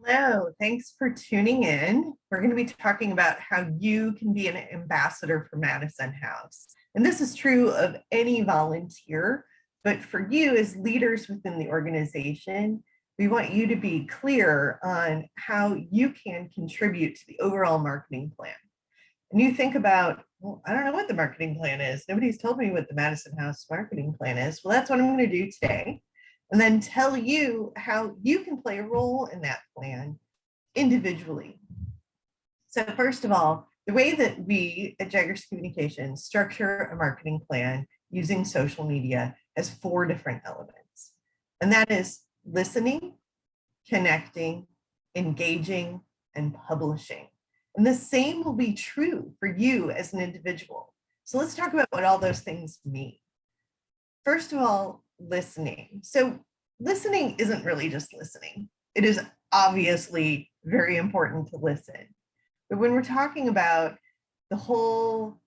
Hello, thanks for tuning in. We're going to be talking about how you can be an ambassador for Madison House. And this is true of any volunteer, but for you as leaders within the organization, we want you to be clear on how you can contribute to the overall marketing plan. And you think about, well, I don't know what the marketing plan is. Nobody's told me what the Madison House marketing plan is. Well, that's what I'm going to do today. And then tell you how you can play a role in that plan individually. So first of all, the way that we at Jaggers Communications structure a marketing plan using social media has 4 different elements. And that is listening, connecting, engaging, and publishing. And the same will be true for you as an individual. So let's talk about what all those things mean. First of all, listening. So listening isn't really just listening. It is obviously very important to listen. But when we're talking about the whole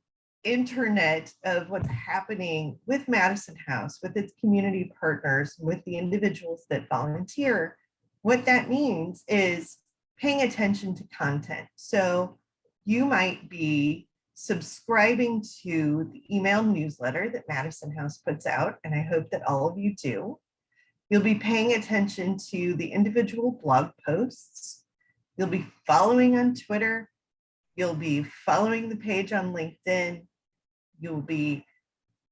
internet of what's happening with Madison House, with its community partners, with the individuals that volunteer, what that means is paying attention to content. So you might be subscribing to the email newsletter that Madison House puts out, and I hope that all of you do. You'll be paying attention to the individual blog posts. You'll be following on Twitter. You'll be following the page on LinkedIn. You'll be,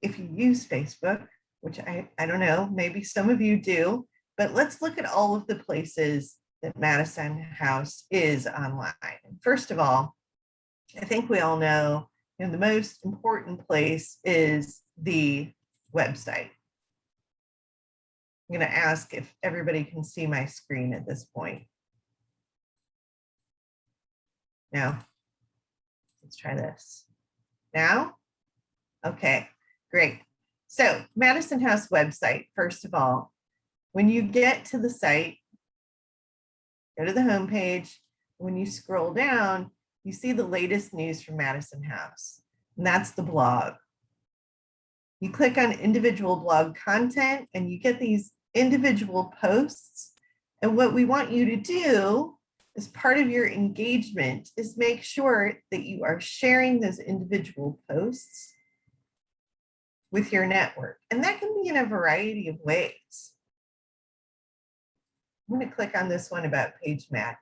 if you use Facebook, which I don't know, maybe some of you do, but let's look at all of the places that Madison House is online. First of all, I think we all know, the most important place is the website. I'm going to ask if everybody can see my screen at this point. Now, let's try this. Now? Okay, great. So Madison House website, first of all, when you get to the site, go to the homepage. When you scroll down, you see the latest news from Madison House, and that's the blog. You click on individual blog content and you get these individual posts. And what we want you to do as part of your engagement is make sure that you are sharing those individual posts with your network. And that can be in a variety of ways. I'm going to click on this one about Page Matt.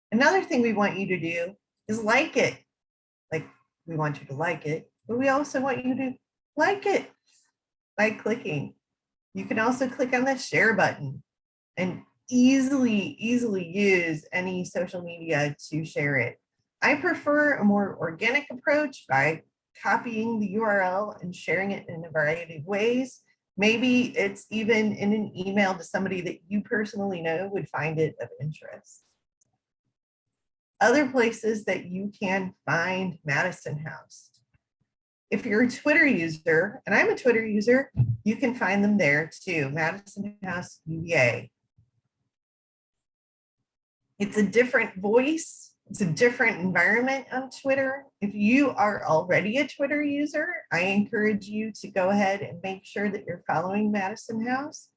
Another thing we want you to do is like it. Like, we want you to like it, but we also want you to like it by clicking. You can also click on the share button and easily use any social media to share it. I prefer a more organic approach by copying the URL and sharing it in a variety of ways. Maybe it's even in an email to somebody that you personally know would find it of interest. Other places that you can find Madison House. If you're a Twitter user, and I'm a Twitter user, you can find them there too, Madison House UVA. It's a different voice. It's a different environment on Twitter. If you are already a Twitter user, I encourage you to go ahead and make sure that you're following Madison House,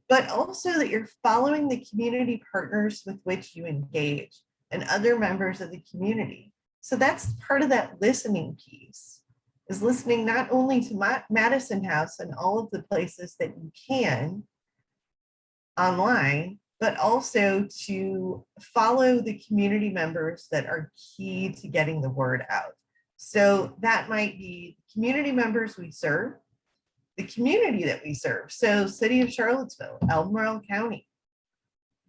but also that you're following the community partners with which you engage and other members of the community. So that's part of that listening piece, is listening not only to Madison House and all of the places that you can online, but also to follow the community members that are key to getting the word out. So that might be community members we serve, the community that we serve. So City of Charlottesville, Albemarle County,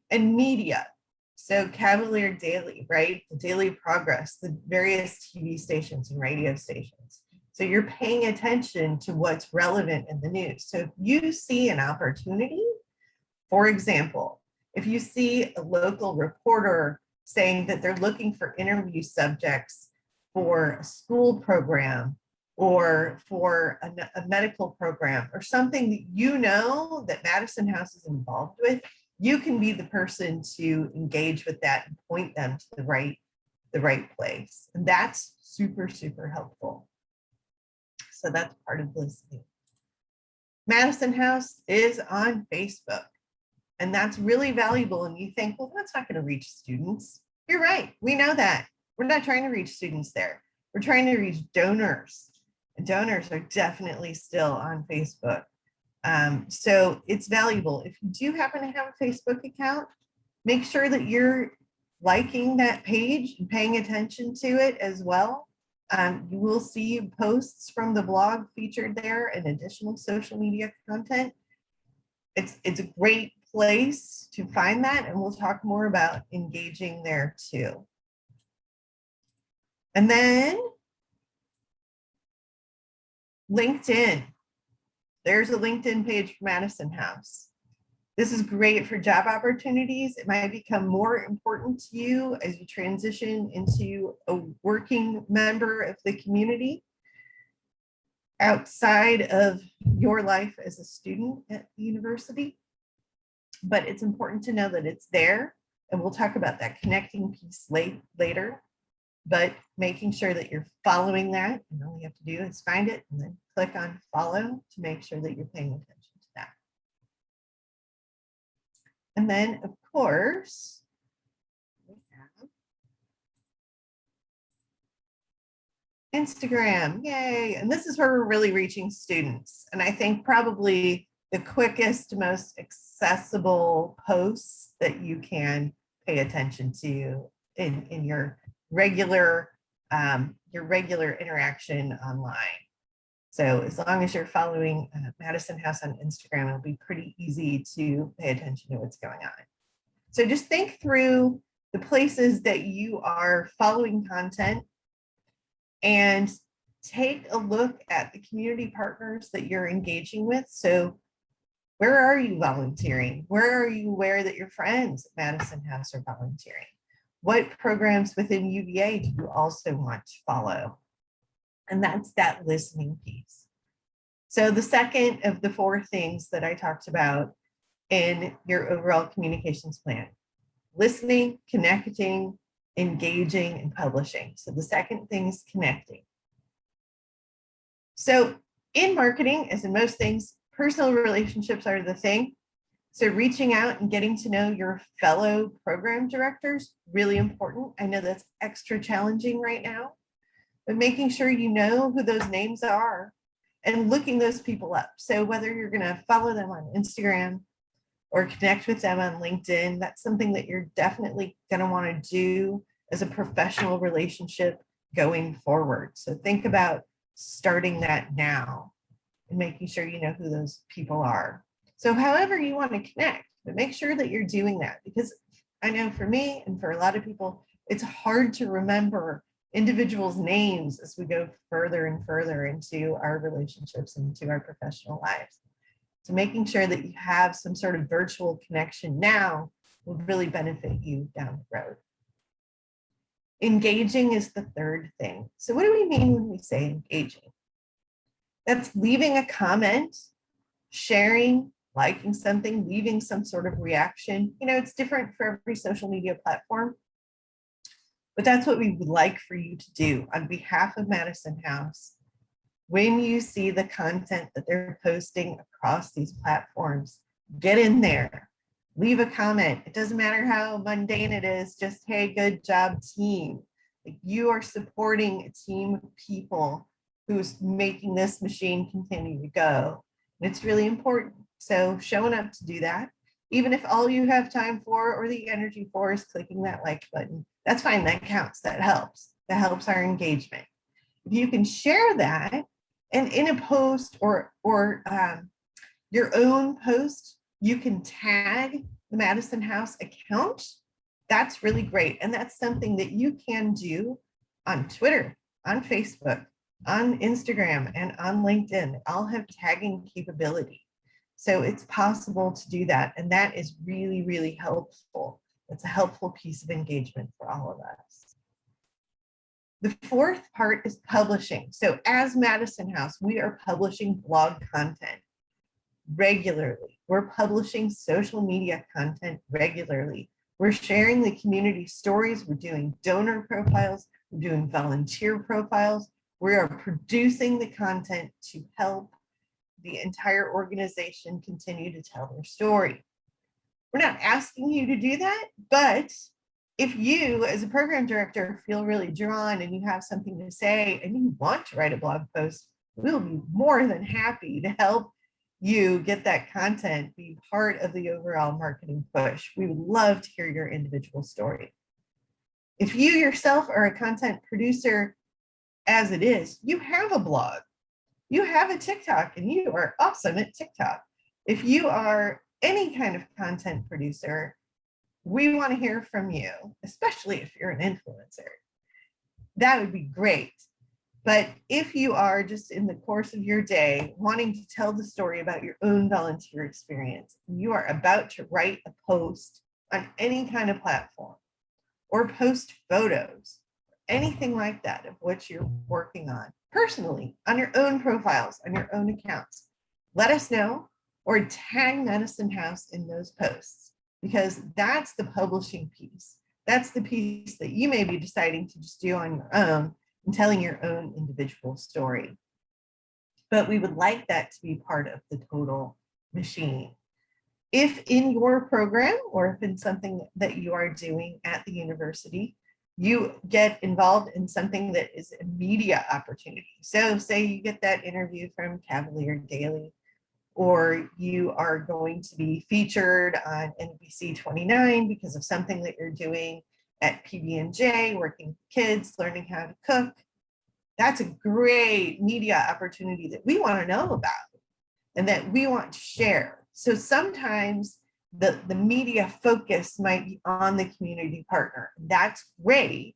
and media. So Cavalier Daily, right? The Daily Progress, the various TV stations and radio stations. So you're paying attention to what's relevant in the news. So if you see an opportunity, for example, if you see a local reporter saying that they're looking for interview subjects for a school program or for a medical program or something that you know that Madison House is involved with, you can be the person to engage with that and point them to the right place. And that's super, super helpful. So that's part of listening. Madison House is on Facebook. And that's really valuable. And you think, well, that's not going to reach students. You're right. We know that. We're not trying to reach students there. We're trying to reach donors. And donors are definitely still on Facebook. So it's valuable. If you do happen to have a Facebook account, make sure that you're liking that page and paying attention to it as well. You will see posts from the blog featured there and additional social media content. It's a great place to find that, and we'll talk more about engaging there too. And then LinkedIn. There's a LinkedIn page for Madison House. This is great for job opportunities. It might become more important to you as you transition into a working member of the community outside of your life as a student at the university. But it's important to know that it's there, and we'll talk about that connecting piece later. But making sure that you're following that, and all you have to do is find it and then click on follow to make sure that you're paying attention to that. And then, of course, we have Instagram. Yay. And this is where we're really reaching students. And I think probably the quickest, most accessible posts that you can pay attention to in your regular interaction online. So as long as you're following Madison House on Instagram, it'll be pretty easy to pay attention to what's going on. So just think through the places that you are following content and take a look at the community partners that you're engaging with. So where are you volunteering? Where are you aware that your friends at Madison House are volunteering? What programs within UVA do you also want to follow? And that's that listening piece. So the second of the four things that I talked about in your overall communications plan: listening, connecting, engaging, and publishing. So the second thing is connecting. So in marketing, as in most things, personal relationships are the thing. So reaching out and getting to know your fellow program directors, really important. I know that's extra challenging right now, but making sure you know who those names are and looking those people up. So whether you're going to follow them on Instagram or connect with them on LinkedIn, that's something that you're definitely going to want to do as a professional relationship going forward. So think about starting that now and making sure you know who those people are. So however you want to connect, but make sure that you're doing that, because I know for me and for a lot of people, it's hard to remember individuals' names as we go further and further into our relationships and into our professional lives. So making sure that you have some sort of virtual connection now will really benefit you down the road. Engaging is the third thing. So what do we mean when we say engaging? That's leaving a comment, sharing, liking something, leaving some sort of reaction. You know, it's different for every social media platform, but that's what we would like for you to do on behalf of Madison House. When you see the content that they're posting across these platforms, get in there, leave a comment. It doesn't matter how mundane it is, just, hey, good job, team. Like, you are supporting a team of people who's making this machine continue to go. And it's really important. So showing up to do that, even if all you have time for or the energy for is clicking that like button, that's fine, that counts, that helps our engagement. If you can share that, and in a post or your own post, you can tag the Madison House account, that's really great. And that's something that you can do on Twitter, on Facebook, on Instagram, and on LinkedIn. They all have tagging capability. So it's possible to do that. And that is really, really helpful. It's a helpful piece of engagement for all of us. The fourth part is publishing. So as Madison House, we are publishing blog content regularly. We're publishing social media content regularly. We're sharing the community stories. We're doing donor profiles. We're doing volunteer profiles. We are producing the content to help the entire organization continue to tell their story. We're not asking you to do that, but if you as a program director feel really drawn and you have something to say and you want to write a blog post, we'll be more than happy to help you get that content, be part of the overall marketing push. We would love to hear your individual story. If you yourself are a content producer as it is, you have a blog, you have a TikTok, and you are awesome at TikTok. If you are any kind of content producer, we want to hear from you, especially if you're an influencer. That would be great. But if you are just in the course of your day wanting to tell the story about your own volunteer experience, and you are about to write a post on any kind of platform or post photos, anything like that of what you're working on personally on your own profiles, on your own accounts, let us know or tag Madison House in those posts, because that's the publishing piece. That's the piece that you may be deciding to just do on your own and telling your own individual story. But we would like that to be part of the total machine. If in your program or if in something that you are doing at the university, you get involved in something that is a media opportunity. So say you get that interview from Cavalier Daily, or you are going to be featured on NBC 29 because of something that you're doing at PB&J, working with kids, learning how to cook. That's a great media opportunity that we want to know about and that we want to share. So sometimes the media focus might be on the community partner. That's great,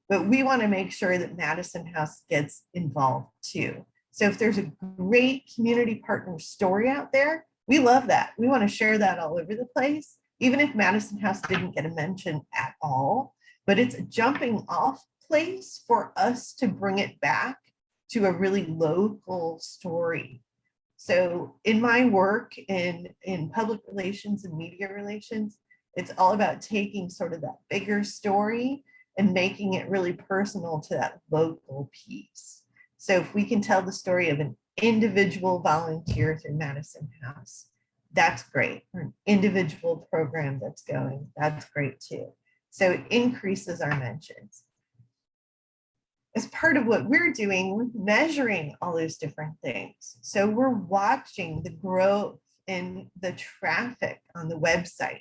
but we want to make sure that Madison House gets involved too. So if there's a great community partner story out there, we love that. We want to share that all over the place, even if Madison House didn't get a mention at all, but it's a jumping off place for us to bring it back to a really local story. So in my work in public relations and media relations, it's all about taking sort of that bigger story and making it really personal to that local piece. So if we can tell the story of an individual volunteer through Madison House, that's great. Or an individual program that's going, that's great too. So it increases our mentions. As part of what we're doing, we're measuring all those different things. So we're watching the growth in the traffic on the website.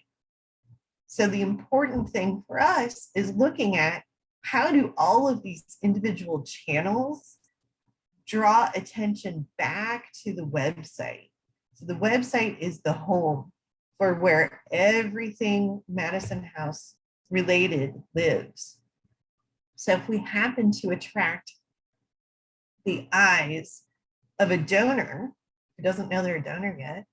So the important thing for us is looking at how do all of these individual channels draw attention back to the website. So the website is the home for where everything Madison House related lives. So if we happen to attract the eyes of a donor who doesn't know they're a donor yet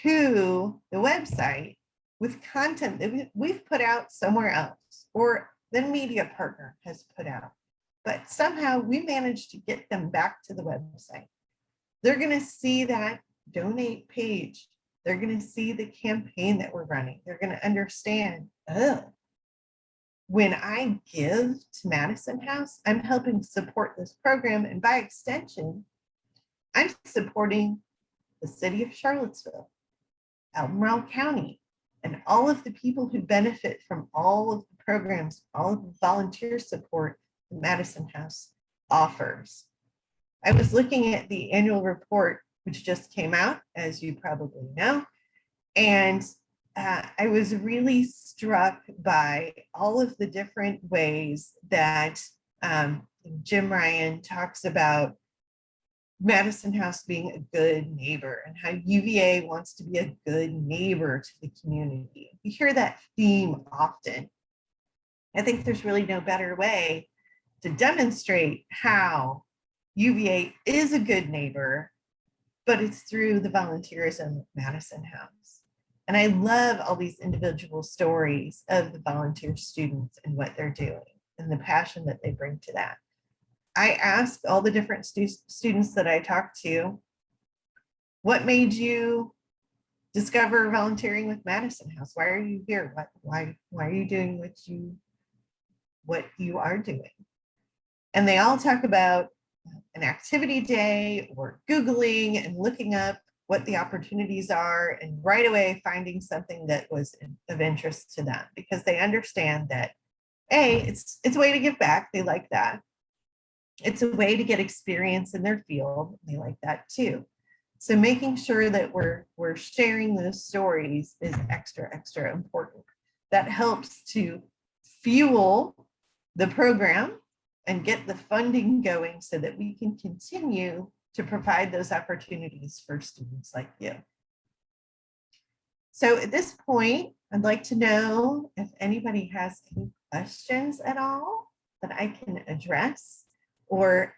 to the website with content that we've put out somewhere else or the media partner has put out, but somehow we managed to get them back to the website, they're going to see that donate page. They're going to see the campaign that we're running. They're going to understand, oh, when I give to Madison House, I'm helping support this program. And by extension, I'm supporting the city of Charlottesville, Albemarle County, and all of the people who benefit from all of the programs, all of the volunteer support that Madison House offers. I was looking at the annual report, which just came out, as you probably know, and I was really struck by all of the different ways that Jim Ryan talks about Madison House being a good neighbor and how UVA wants to be a good neighbor to the community. You hear that theme often. I think there's really no better way to demonstrate how UVA is a good neighbor, but it's through the volunteerism of Madison House. And I love all these individual stories of the volunteer students and what they're doing and the passion that they bring to that. I asked all the different students that I talked to, what made you discover volunteering with Madison House? Why are you here? Why are you doing what you are doing? And they all talk about an activity day or Googling and looking up what the opportunities are, and right away finding something that was of interest to them, because they understand that it's a way to give back. They like that. It's a way to get experience in their field. They like that too. So making sure that we're sharing those stories is extra important. That helps to fuel the program and get the funding going so that we can continue to provide those opportunities for students like you. So at this point, I'd like to know if anybody has any questions at all that I can address, or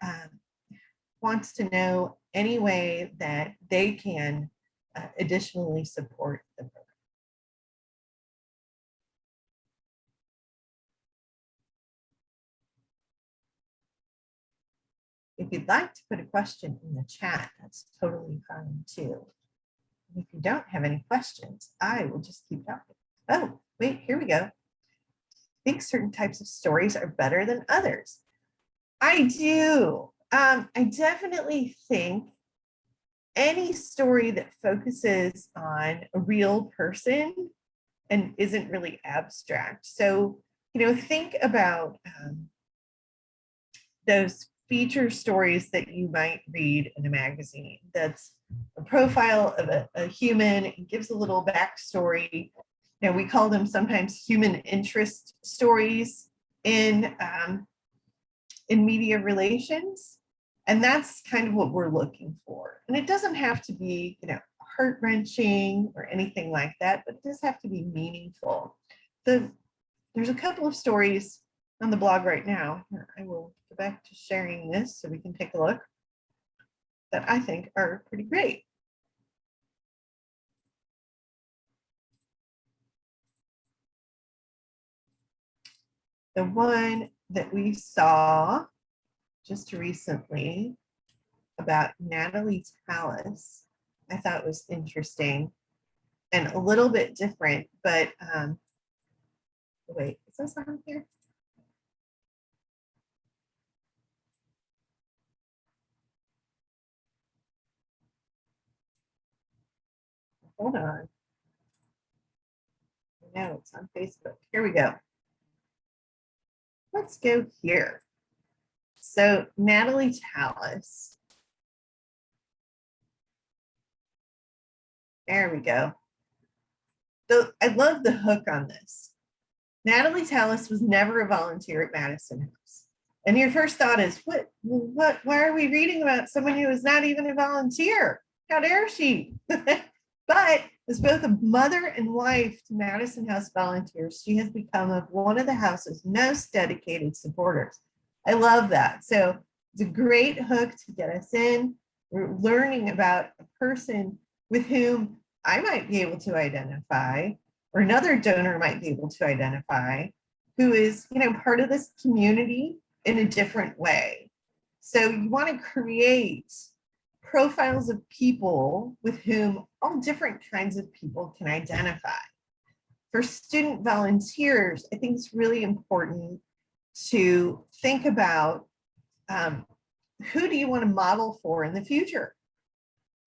wants to know any way that they can additionally support the program. If you'd like to put a question in the chat, that's totally fine too. If you don't have any questions, I will just keep talking. Oh, wait, here we go. I think certain types of stories are better than others. I do. I definitely think any story that focuses on a real person and isn't really abstract. So, think about those feature stories that you might read in a magazine. That's a profile of a human, and gives a little backstory. We call them sometimes human interest stories in media relations. And that's kind of what we're looking for. And it doesn't have to be, heart-wrenching or anything like that, but it does have to be meaningful. There's a couple of stories on the blog right now. I will go back to sharing this so we can take a look, that I think are pretty great. The one that we saw just recently about Natalie Tallis, I thought was interesting and a little bit different, but wait, is this on here? Hold on. No, it's on Facebook. Here we go. Let's go here. So Natalie Tallis. There we go. So I love the hook on this. Natalie Tallis was never a volunteer at Madison House. And your first thought is, why are we reading about someone who is not even a volunteer? How dare she? But as both a mother and wife to Madison House volunteers, she has become one of the house's most dedicated supporters. I love that. So it's a great hook to get us in. We're learning about a person with whom I might be able to identify, or another donor might be able to identify, who is, part of this community in a different way. So you want to create profiles of people with whom all different kinds of people can identify. For student volunteers, I think it's really important to think about who do you want to model for in the future.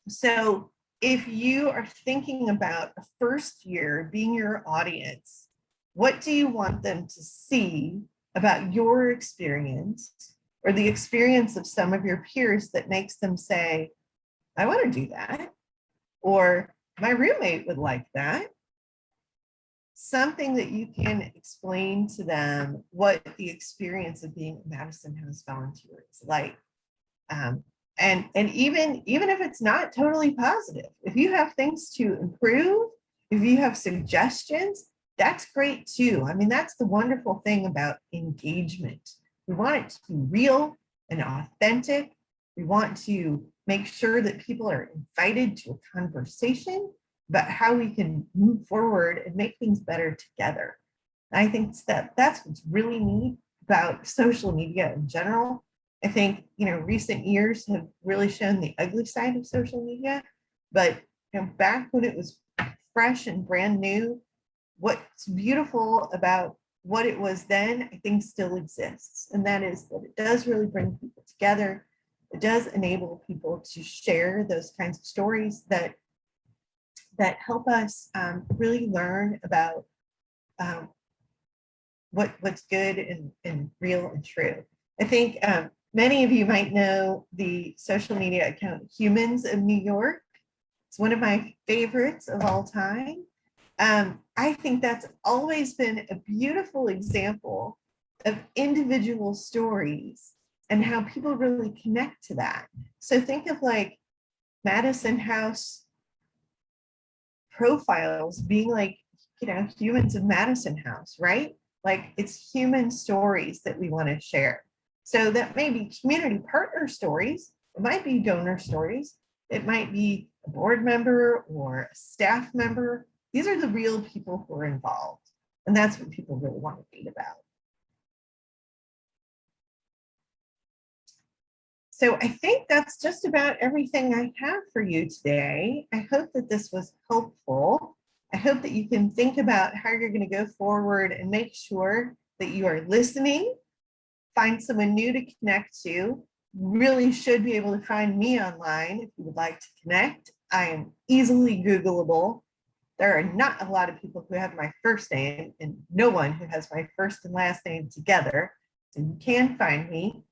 So if you are thinking about a first year being your audience, what do you want them to see about your experience or the experience of some of your peers that makes them say, I want to do that, or my roommate would like that? Something that you can explain to them what the experience of being a Madison House volunteer is like. And even if it's not totally positive, if you have things to improve, if you have suggestions, that's great too. I mean, that's the wonderful thing about engagement. We want it to be real and authentic. We want to make sure that people are invited to a conversation about how we can move forward and make things better together. I think that's what's really neat about social media in general. I think, recent years have really shown the ugly side of social media, but back when it was fresh and brand new, what's beautiful about what it was then, I think still exists. And that is that it does really bring people together. It does enable people to share those kinds of stories that help us really learn about um, what's good and real and true. I think many of you might know the social media account Humans of New York. It's one of my favorites of all time. I think that's always been a beautiful example of individual stories and how people really connect to that. So think of like Madison House profiles being like, humans of Madison House, right? Like it's human stories that we want to share. So that may be community partner stories. It might be donor stories. It might be a board member or a staff member. These are the real people who are involved. And that's what people really want to read about. So I think that's just about everything I have for you today. I hope that this was helpful. I hope that you can think about how you're going to go forward and make sure that you are listening, find someone new to connect to. Really should be able to find me online if you would like to connect. I am easily Googleable. There are not a lot of people who have my first name and no one who has my first and last name together. So you can find me.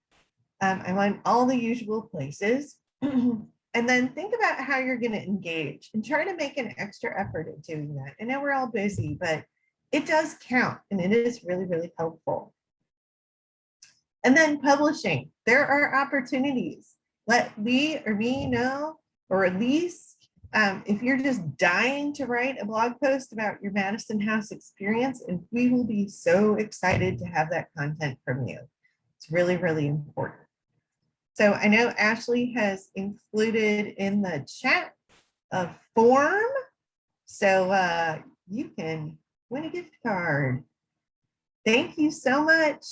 I'm on all the usual places. And then think about how you're going to engage and try to make an extra effort at doing that. I know we're all busy, but it does count and it is really, really helpful. And then publishing. There are opportunities. Let Lee or me know, or at least if you're just dying to write a blog post about your Madison House experience, and we will be so excited to have that content from you. It's really, really important. So I know Ashley has included in the chat a form, so you can win a gift card. Thank you so much.